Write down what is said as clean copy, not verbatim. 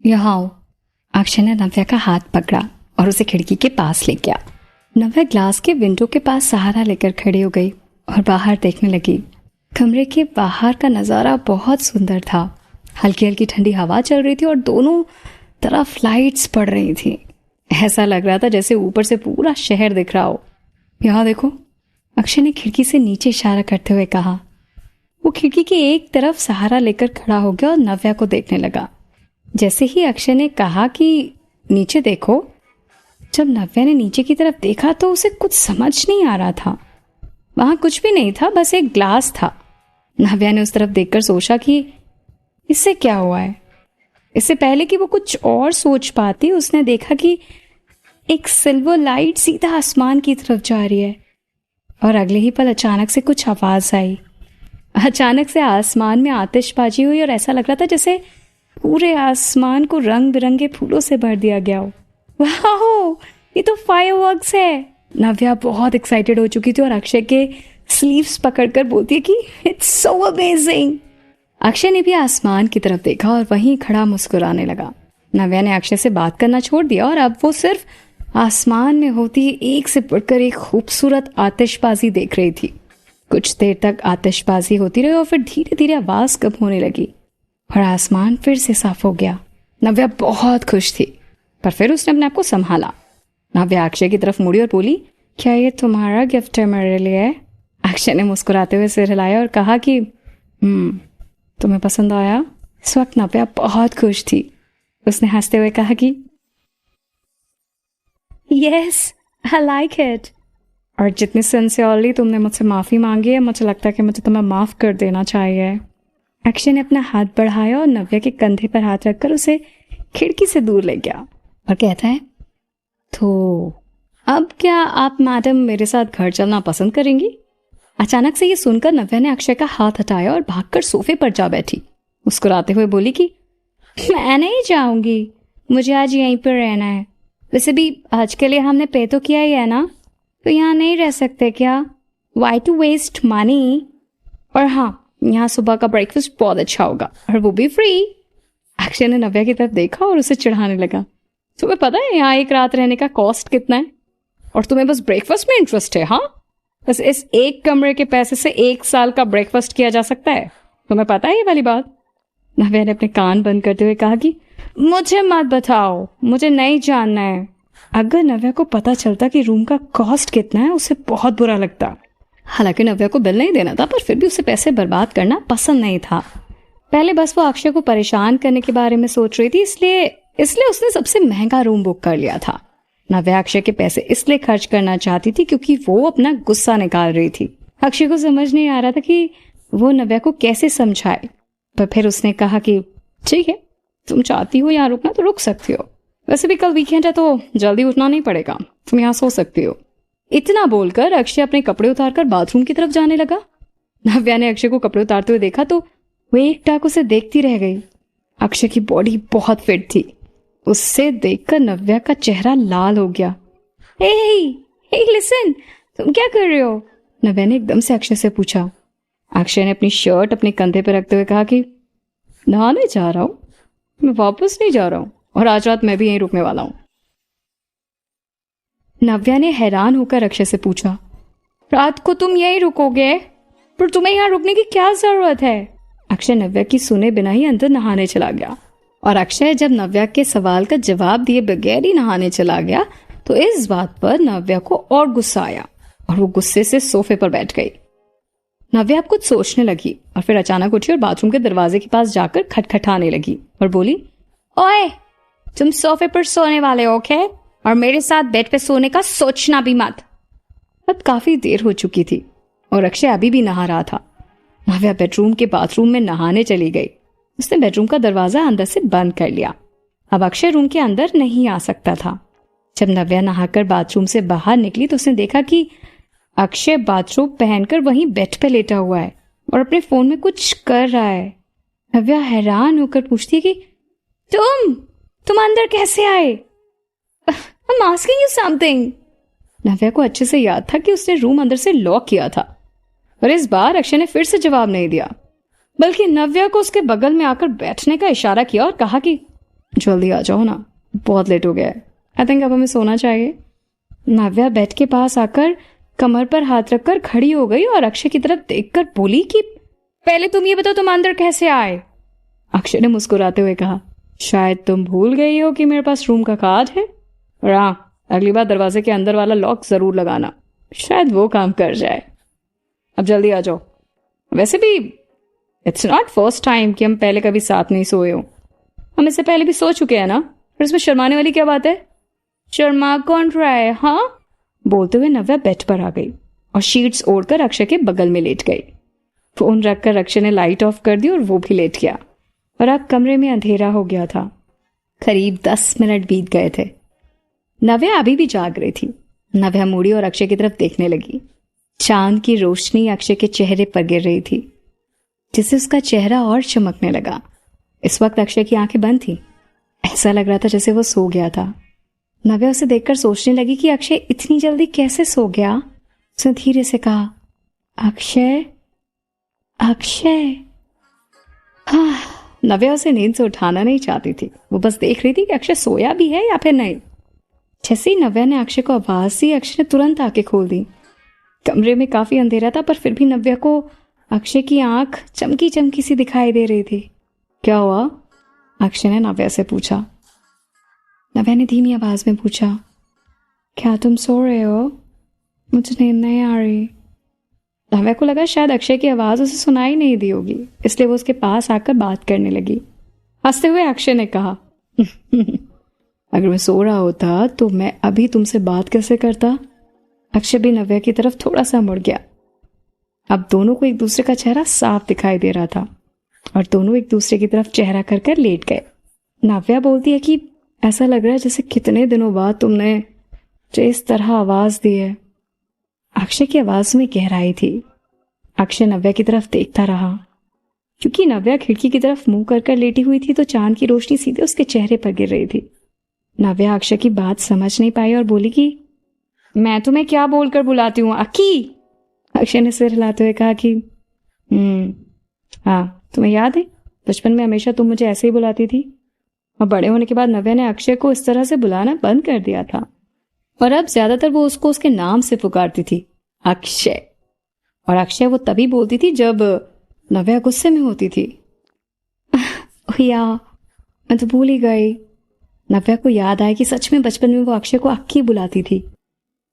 यहाँ आओ। अक्षय ने नव्या का हाथ पकड़ा और उसे खिड़की के पास ले गया। नव्या ग्लास के विंडो के पास सहारा लेकर खड़ी हो गई और बाहर देखने लगी। कमरे के बाहर का नज़ारा बहुत सुंदर था। हल्की हल्की ठंडी हवा चल रही थी और दोनों तरफ लाइट्स पड़ रही थी। ऐसा लग रहा था जैसे ऊपर से पूरा शहर दिख रहा हो। यहाँ देखो, अक्षय ने खिड़की से नीचे इशारा करते हुए कहा। वो खिड़की की एक तरफ सहारा लेकर खड़ा हो गया और नव्या को देखने लगा। जैसे ही अक्षय ने कहा कि नीचे देखो, जब नव्या ने नीचे की तरफ देखा तो उसे कुछ समझ नहीं आ रहा था। वहां कुछ भी नहीं था, बस एक ग्लास था। नव्या ने उस तरफ देखकर सोचा कि इससे क्या हुआ है। इससे पहले कि वो कुछ और सोच पाती, उसने देखा कि एक सिल्वर लाइट सीधा आसमान की तरफ जा रही है और अगले ही पल अचानक से कुछ आवाज आई। अचानक से आसमान में आतिशबाजी हुई और ऐसा लग रहा था जैसे पूरे आसमान को रंग बिरंगे फूलों से भर दिया गया हो। वाह, ये तो फायरवर्क्स है। नव्या बहुत एक्साइटेड हो चुकी थी और अक्षय के स्लीव्स पकड़कर बोलती है कि इट्स सो अमेजिंग। अक्षय ने भी आसमान की तरफ देखा और वहीं खड़ा मुस्कुराने लगा। नव्या ने अक्षय से बात करना छोड़ दिया और अब वो सिर्फ आसमान में होती एक से बढ़कर एक खूबसूरत आतिशबाजी देख रही थी। कुछ देर तक आतिशबाजी होती रही और फिर धीरे धीरे आवाज कम होने लगी और आसमान फिर से साफ हो गया। नव्या बहुत खुश थी, पर फिर उसने अपने आप को संभाला। नव्या अक्षय की तरफ मुड़ी और बोली, क्या ये तुम्हारा गिफ्ट है मेरे लिए? अक्षय ने मुस्कुराते हुए सिर हिलाया और कहा कि तुम्हें पसंद आया? इस वक्त नव्या बहुत खुश थी। उसने हंसते हुए कहा कि यस, आई लाइक इट। और जितनी सिंसियरली तुमने मुझसे माफ़ी मांगी है, मुझे लगता है कि मुझे तुम्हें माफ़ कर देना चाहिए। अक्षय ने अपना हाथ बढ़ाया और नव्या के कंधे पर हाथ रखकर उसे खिड़की से दूर ले गया और कहता है, तो अब क्या आप मैडम मेरे साथ घर चलना पसंद करेंगी? अचानक से ये सुनकर नव्या ने अक्षय का हाथ हटाया और भागकर सोफे पर जा बैठी। मुस्कुराते हुए बोली कि मैं नहीं जाऊंगी, मुझे आज यहीं पर रहना है। वैसे भी आज के लिए हमने पे तो किया ही है ना, तो यहाँ नहीं रह सकते क्या? Why to waste money? और हाँ, यहाँ सुबह का ब्रेकफास्ट बहुत अच्छा होगा और वो भी फ्री। अक्षय ने नव्या की तरफ देखा और उसे चिढ़ाने लगा। तुम्हें पता है यहाँ एक रात रहने का कॉस्ट कितना है? और तुम्हें बस ब्रेकफास्ट में इंटरेस्ट है? हाँ, बस इस एक कमरे के पैसे से 1 साल का ब्रेकफास्ट किया जा सकता है। तुम्हें पता है ये वाली बात? नव्या ने अपने कान बंद करते हुए कहा कि मुझे मत बताओ, मुझे नहीं जानना है। अगर नव्या को पता चलता कि रूम का कॉस्ट कितना है, उसे बहुत बुरा लगता। हालांकि नव्या को बिल नहीं देना था, पर फिर भी उसे पैसे बर्बाद करना पसंद नहीं था। पहले बस वो अक्षय को परेशान करने के बारे में सोच रही थी, इसलिए उसने सबसे महंगा रूम बुक कर लिया था। नव्या अक्षय के पैसे इसलिए खर्च करना चाहती थी क्योंकि वो अपना गुस्सा निकाल रही थी। अक्षय को समझ नहीं आ रहा था कि वो नव्या को कैसे समझाए, पर फिर उसने कहा कि ठीक है, तुम चाहती हो यहाँ रुकना तो रुक सकती हो। वैसे भी कल वीकेंड है तो जल्दी उठना नहीं पड़ेगा, तुम यहाँ सो सकती हो। इतना बोलकर अक्षय अपने कपड़े उतारकर बाथरूम की तरफ जाने लगा। नव्या ने अक्षय को कपड़े उतारते हुए देखा तो वो एक टाक उसे देखती रह गई। अक्षय की बॉडी बहुत फिट थी। उससे देखकर नव्या का चेहरा लाल हो गया। हे लिसन, तुम क्या कर रहे हो? नव्या ने एकदम से अक्षय से पूछा। अक्षय ने अपनी शर्ट अपने कंधे पर रखते हुए कहा कि नहाने जा रहा हूं, मैं वापस नहीं जा रहा हूं और आज रात मैं भी यहीं रुकने वाला हूं। नव्या ने हैरान होकर अक्षय से पूछा, रात को तुम यहीं रुकोगे? पर तुम्हें यहाँ रुकने की क्या जरूरत है? अक्षय नव्या की सुने बिना ही अंदर नहाने चला गया और अक्षय जब नव्या के सवाल का जवाब दिए बगैर ही नहाने चला गया तो इस बात पर नव्या को और गुस्सा आया और वो गुस्से से सोफे पर बैठ गई। नव्या अब कुछ सोचने लगी और फिर अचानक उठी और बाथरूम के दरवाजे के पास जाकर खटखटाने लगी और बोली, ओए, तुम सोफे पर सोने वाले हो क्या? और मेरे साथ बेड पे सोने का सोचना भी मत। अब काफी देर हो चुकी थी और अक्षय अभी भी नहा रहा था। नव्या बेडरूम के बाथरूम में नहाने चली गई। उसने बेडरूम का दरवाजा अंदर से बंद कर लिया। अब अक्षय रूम के अंदर नहीं आ सकता था। जब नव्या नहाकर बाथरूम से बाहर निकली तो उसने देखा कि अक्षय बाथरूम पहनकर वहीं बेड पे लेटा हुआ है और अपने फोन में कुछ कर रहा है। नव्या हैरान होकर पूछती है कि तुम अंदर कैसे आए? I'm asking you something. नव्या को अच्छे से याद था कि उसने रूम अंदर से लॉक किया था और इस बार अक्षय ने फिर से जवाब नहीं दिया, बल्कि नव्या को उसके बगल में आकर बैठने का इशारा किया और कहा कि जल्दी आ जाओ ना, बहुत लेट हो गया है। आई थिंक अब हमें सोना चाहिए। नव्या बेड के पास आकर कमर पर हाथ रखकर खड़ी हो गई और अक्षय की तरफ देखकर बोली कि पहले तुम ये बताओ तुम अंदर कैसे आए। अक्षय ने मुस्कुराते हुए कहा, शायद तुम भूल गई हो कि मेरे पास रूम का कार्ड है, और हाँ, अगली बार दरवाजे के अंदर वाला लॉक जरूर लगाना, शायद वो काम कर जाए। अब जल्दी आ जाओ। वैसे भी इट्स नॉट फर्स्ट टाइम कि हम पहले कभी साथ नहीं सोए हो, हम इससे पहले भी सो चुके हैं ना, फिर इसमें शर्माने वाली क्या बात है। शर्मा कौन रहा है हाँ? बोलते हुए नव्या बेड पर आ गई और शीट्स ओढ़कर अक्षय के बगल में लेट गई। फोन रखकर अक्षय ने लाइट ऑफ कर दी और वो भी लेट गया और अब कमरे में अंधेरा हो गया था। करीब 10 मिनट बीत गए थे। नव्या अभी भी जाग रही थी। नव्या मुड़ी और अक्षय की तरफ देखने लगी। चांद की रोशनी अक्षय के चेहरे पर गिर रही थी, जिससे उसका चेहरा और चमकने लगा। इस वक्त अक्षय की आंखें बंद थी। ऐसा लग रहा था जैसे वो सो गया था। नव्या उसे देखकर सोचने लगी कि अक्षय इतनी जल्दी कैसे सो गया। उसने धीरे से कहा, अक्षय अक्षय। नव्या उसे नींद से उठाना नहीं चाहती थी, वो बस देख रही थी कि अक्षय सोया भी है या फिर नहीं। जैसे ही नव्या ने अक्षय को आवाज दी, अक्षय ने तुरंत आंखें खोल दी। कमरे में काफी अंधेरा था, पर फिर भी नव्या को अक्षय की आंख चमकी चमकी सी दिखाई दे रही थी। क्या हुआ? अक्षय ने नव्या से पूछा। नव्या ने धीमी आवाज में पूछा, क्या तुम सो रहे हो? मुझे नींद नहीं आ रही। नव्या को लगा शायद अक्षय की आवाज उसे सुनाई नहीं दी होगी, इसलिए वो उसके पास आकर बात करने लगी। हंसते हुए अक्षय ने कहा, अगर मैं सो रहा होता तो मैं अभी तुमसे बात कैसे करता? अक्षय भी नव्या की तरफ थोड़ा सा मुड़ गया। अब दोनों को एक दूसरे का चेहरा साफ दिखाई दे रहा था और दोनों एक दूसरे की तरफ चेहरा कर कर लेट गए। नव्या बोलती है कि ऐसा लग रहा है जैसे कितने दिनों बाद तुमने मुझे इस तरह आवाज दी है। अक्षय की आवाज में गहराई थी। अक्षय नव्या की तरफ देखता रहा। क्योंकि नव्या खिड़की की तरफ मुंह कर कर लेटी हुई थी तो चांद की रोशनी सीधे उसके चेहरे पर गिर रही थी। नव्या अक्षय की बात समझ नहीं पाई और बोली कि मैं तुम्हें क्या बोलकर बुलाती हूँ अक्की? अक्षय ने सिर हिलाते हुए कहा कि हाँ, तुम्हें याद है बचपन में हमेशा तुम मुझे ऐसे ही बुलाती थी, और बड़े होने के बाद नव्या ने अक्षय को इस तरह से बुलाना बंद कर दिया था और अब ज्यादातर वो उसको उसके नाम से पुकारती थी, अक्षय। और अक्षय वो तभी बोलती थी जब नव्या गुस्से में होती थी। या मैं तो भूल ही गई। नव्या को याद आया कि सच में बचपन में वो अक्षय को अक्की बुलाती थी।